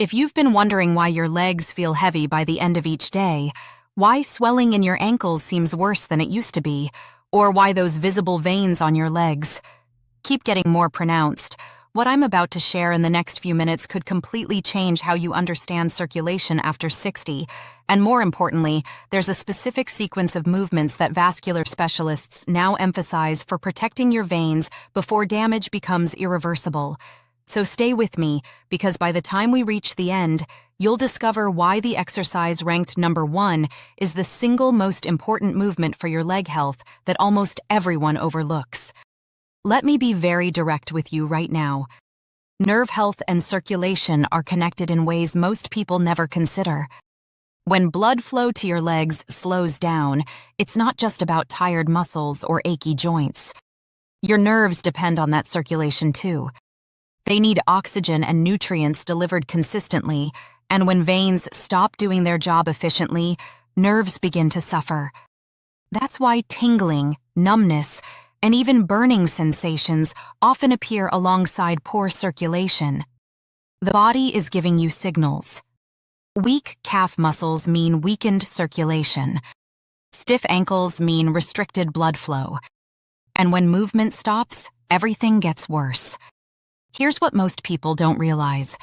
If you've been wondering why your legs feel heavy by the end of each day, why swelling in your ankles seems worse than it used to be, or why those visible veins on your legs keep getting more pronounced, what I'm about to share in the next few minutes could completely change how you understand circulation after 60, and more importantly, there's a specific sequence of movements that vascular specialists now emphasize for protecting your veins before damage becomes irreversible. So stay with me, because by the time we reach the end, you'll discover why the exercise ranked number 1 is the single most important movement for your leg health that almost everyone overlooks. Let me be very direct with you right now. Nerve health and circulation are connected in ways most people never consider. When blood flow to your legs slows down, it's not just about tired muscles or achy joints. Your nerves depend on that circulation too. They need oxygen and nutrients delivered consistently, and when veins stop doing their job efficiently, nerves begin to suffer. That's why tingling, numbness, and even burning sensations often appear alongside poor circulation. The body is giving you signals. Weak calf muscles mean weakened circulation. Stiff ankles mean restricted blood flow. And when movement stops, everything gets worse. Here's what most people don't realize.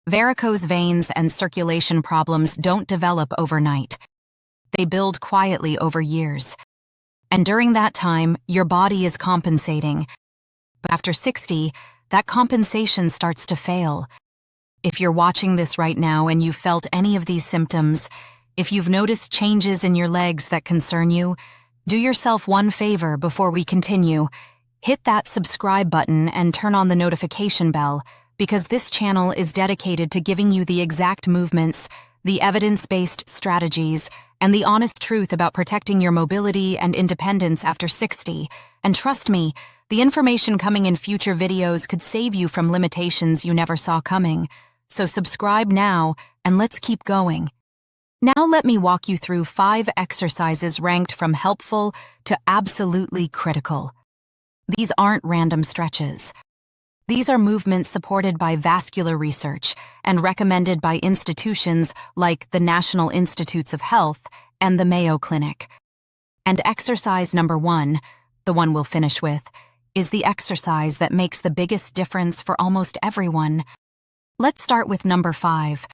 Varicose veins and circulation problems don't develop overnight. They build quietly over years. And during that time, your body is compensating. But after 60, that compensation starts to fail. If you're watching this right now and you've felt any of these symptoms, if you've noticed changes in your legs that concern you, do yourself one favor before we continue. Hit that subscribe button and turn on the notification bell, because this channel is dedicated to giving you the exact movements, the evidence-based strategies, and the honest truth about protecting your mobility and independence after 60. And trust me, the information coming in future videos could save you from limitations you never saw coming. So subscribe now, and let's keep going. Now let me walk you through 5 exercises ranked from helpful to absolutely critical. These aren't random stretches. These are movements supported by vascular research and recommended by institutions like the National Institutes of Health and the Mayo Clinic. And exercise number 1, the one we'll finish with, is the exercise that makes the biggest difference for almost everyone. Let's start with number 5.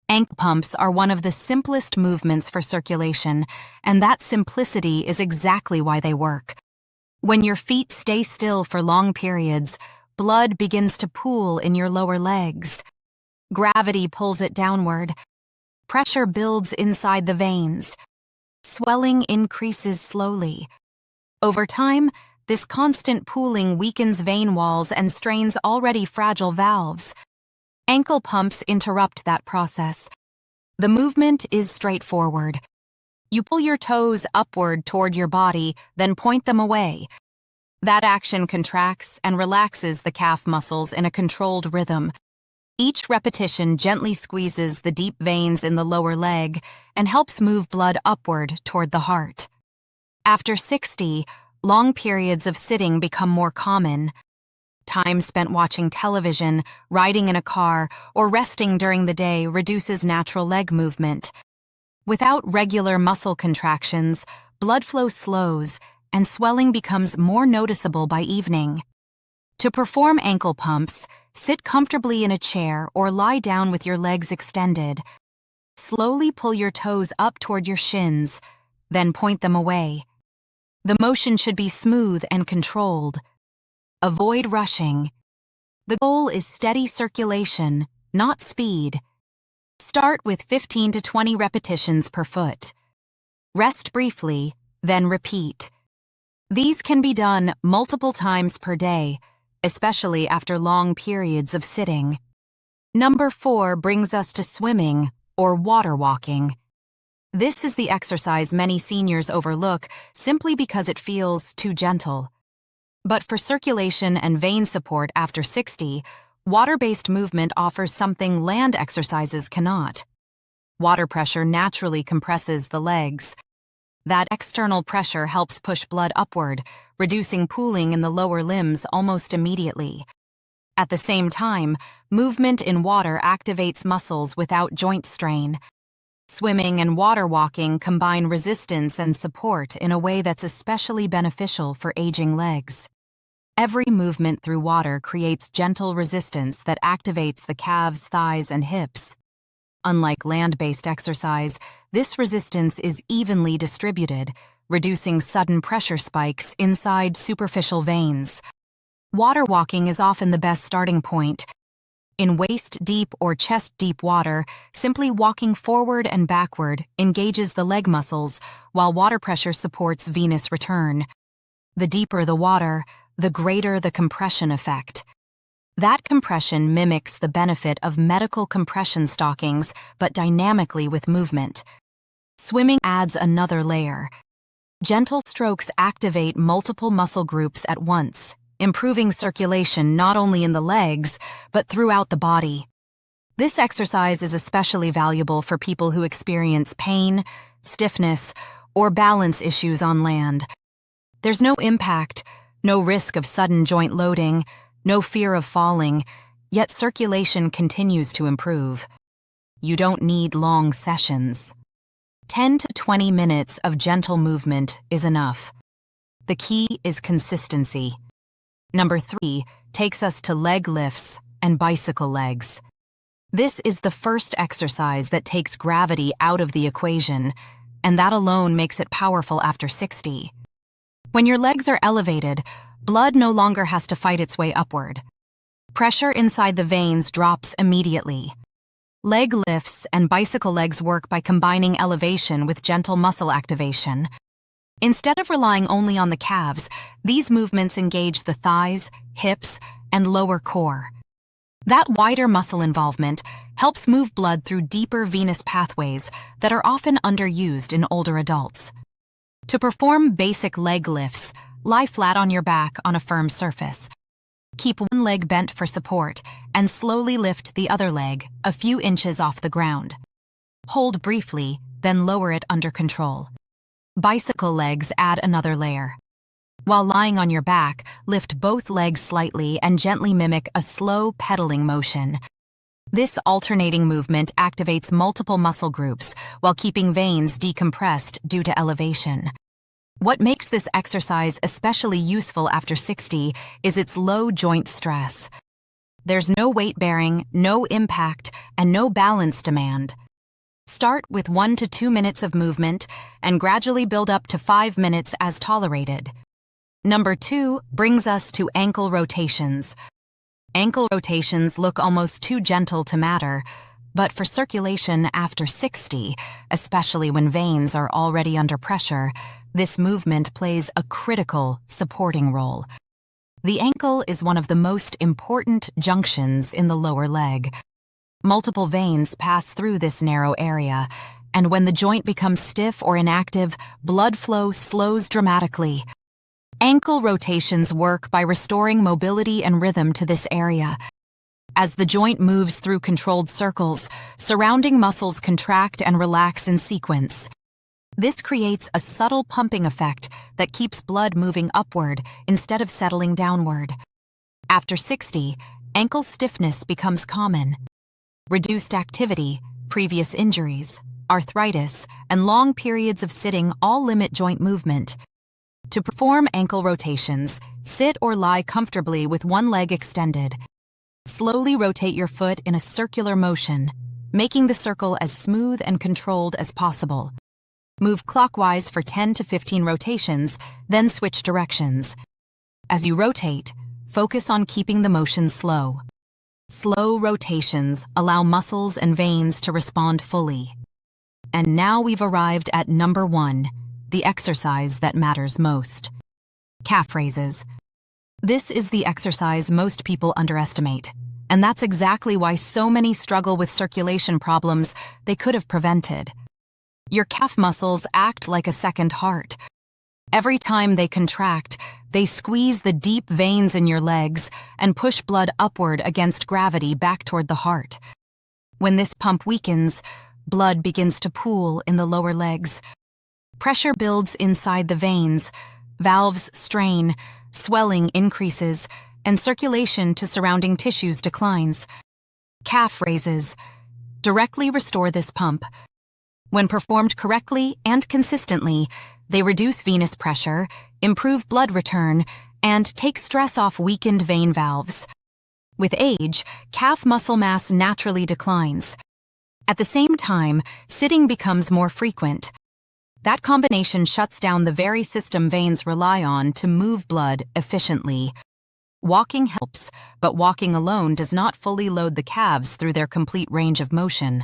Ankle pumps are one of the simplest movements for circulation, and that simplicity is exactly why they work. When your feet stay still for long periods, blood begins to pool in your lower legs. Gravity pulls it downward. Pressure builds inside the veins. Swelling increases slowly. Over time, this constant pooling weakens vein walls and strains already fragile valves. Ankle pumps interrupt that process. The movement is straightforward. You pull your toes upward toward your body, then point them away. That action contracts and relaxes the calf muscles in a controlled rhythm. Each repetition gently squeezes the deep veins in the lower leg and helps move blood upward toward the heart. After 60, long periods of sitting become more common. Time spent watching television, riding in a car, or resting during the day reduces natural leg movement. Without regular muscle contractions, blood flow slows and swelling becomes more noticeable by evening. To perform ankle pumps, sit comfortably in a chair or lie down with your legs extended. Slowly pull your toes up toward your shins, then point them away. The motion should be smooth and controlled. Avoid rushing. The goal is steady circulation, not speed. Start with 15 to 20 repetitions per foot. Rest briefly, then repeat. These can be done multiple times per day, especially after long periods of sitting. Number 4 brings us to swimming or water walking. This is the exercise many seniors overlook simply because it feels too gentle. But for circulation and vein support after 60, water-based movement offers something land exercises cannot. Water pressure naturally compresses the legs. That external pressure helps push blood upward, reducing pooling in the lower limbs almost immediately. At the same time, movement in water activates muscles without joint strain. Swimming and water walking combine resistance and support in a way that's especially beneficial for aging legs. Every movement through water creates gentle resistance that activates the calves, thighs, and hips. Unlike land-based exercise, this resistance is evenly distributed, reducing sudden pressure spikes inside superficial veins. Water walking is often the best starting point. In waist-deep or chest-deep water, simply walking forward and backward engages the leg muscles, while water pressure supports venous return. The deeper the water, the greater the compression effect. That compression mimics the benefit of medical compression stockings, but dynamically with movement. Swimming adds another layer. Gentle strokes activate multiple muscle groups at once, improving circulation not only in the legs, but throughout the body. This exercise is especially valuable for people who experience pain, stiffness, or balance issues on land. There's no impact, no risk of sudden joint loading, no fear of falling, yet circulation continues to improve. You don't need long sessions. 10 to 20 minutes of gentle movement is enough. The key is consistency. Number 3 takes us to leg lifts and bicycle legs. This is the first exercise that takes gravity out of the equation, and that alone makes it powerful after 60. When your legs are elevated, blood no longer has to fight its way upward. Pressure inside the veins drops immediately. Leg lifts and bicycle legs work by combining elevation with gentle muscle activation. Instead of relying only on the calves, these movements engage the thighs, hips, and lower core. That wider muscle involvement helps move blood through deeper venous pathways that are often underused in older adults. To perform basic leg lifts, lie flat on your back on a firm surface. Keep one leg bent for support and slowly lift the other leg a few inches off the ground. Hold briefly, then lower it under control. Bicycle legs add another layer. While lying on your back, lift both legs slightly and gently mimic a slow pedaling motion. This alternating movement activates multiple muscle groups while keeping veins decompressed due to elevation. What makes this exercise especially useful after 60 is its low joint stress. There's no weight bearing, no impact, and no balance demand. Start with 1 to 2 minutes of movement and gradually build up to 5 minutes as tolerated. Number 2 brings us to ankle rotations. Ankle rotations look almost too gentle to matter, but for circulation after 60, especially when veins are already under pressure, this movement plays a critical supporting role. The ankle is one of the most important junctions in the lower leg. Multiple veins pass through this narrow area, and when the joint becomes stiff or inactive, blood flow slows dramatically. Ankle rotations work by restoring mobility and rhythm to this area. As the joint moves through controlled circles, surrounding muscles contract and relax in sequence. This creates a subtle pumping effect that keeps blood moving upward instead of settling downward. After 60, ankle stiffness becomes common. Reduced activity, previous injuries, arthritis, and long periods of sitting all limit joint movement. To perform ankle rotations, sit or lie comfortably with one leg extended. Slowly rotate your foot in a circular motion, making the circle as smooth and controlled as possible. Move clockwise for 10 to 15 rotations, then switch directions. As you rotate, focus on keeping the motion slow. Slow rotations allow muscles and veins to respond fully. And now we've arrived at number 1, the exercise that matters most. Calf raises. This is the exercise most people underestimate, and that's exactly why so many struggle with circulation problems they could have prevented. Your calf muscles act like a second heart. Every time they contract, they squeeze the deep veins in your legs and push blood upward against gravity back toward the heart. When this pump weakens, blood begins to pool in the lower legs. Pressure builds inside the veins, valves strain, swelling increases, and circulation to surrounding tissues declines. Calf raises directly restore this pump. When performed correctly and consistently, they reduce venous pressure, improve blood return, and take stress off weakened vein valves. With age, calf muscle mass naturally declines. At the same time, sitting becomes more frequent. That combination shuts down the very system veins rely on to move blood efficiently. Walking helps, but walking alone does not fully load the calves through their complete range of motion.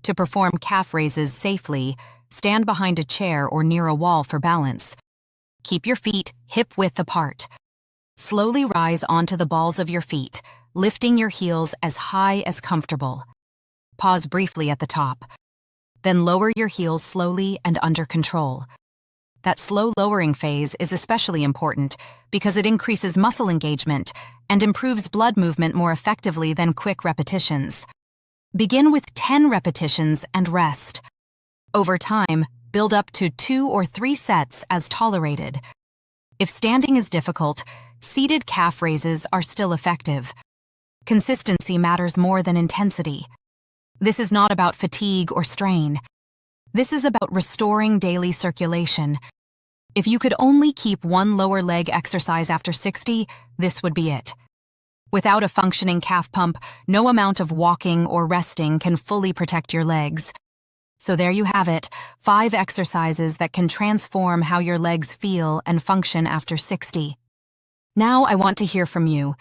To perform calf raises safely, stand behind a chair or near a wall for balance. Keep your feet hip-width apart. Slowly rise onto the balls of your feet, lifting your heels as high as comfortable. Pause briefly at the top. Then lower your heels slowly and under control. That slow lowering phase is especially important because it increases muscle engagement and improves blood movement more effectively than quick repetitions. Begin with 10 repetitions and rest. Over time, build up to 2 or 3 sets as tolerated. If standing is difficult, seated calf raises are still effective. Consistency matters more than intensity. This is not about fatigue or strain. This is about restoring daily circulation. If you could only keep one lower leg exercise after 60, this would be it. Without a functioning calf pump, no amount of walking or resting can fully protect your legs. So there you have it, 5 exercises that can transform how your legs feel and function after 60. Now I want to hear from you.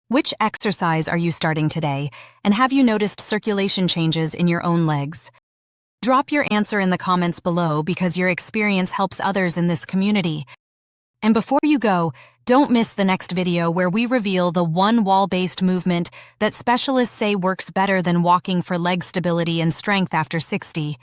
Which exercise are you starting today, and have you noticed circulation changes in your own legs? Drop your answer in the comments below because your experience helps others in this community. And before you go, don't miss the next video where we reveal the one wall-based movement that specialists say works better than walking for leg stability and strength after 60.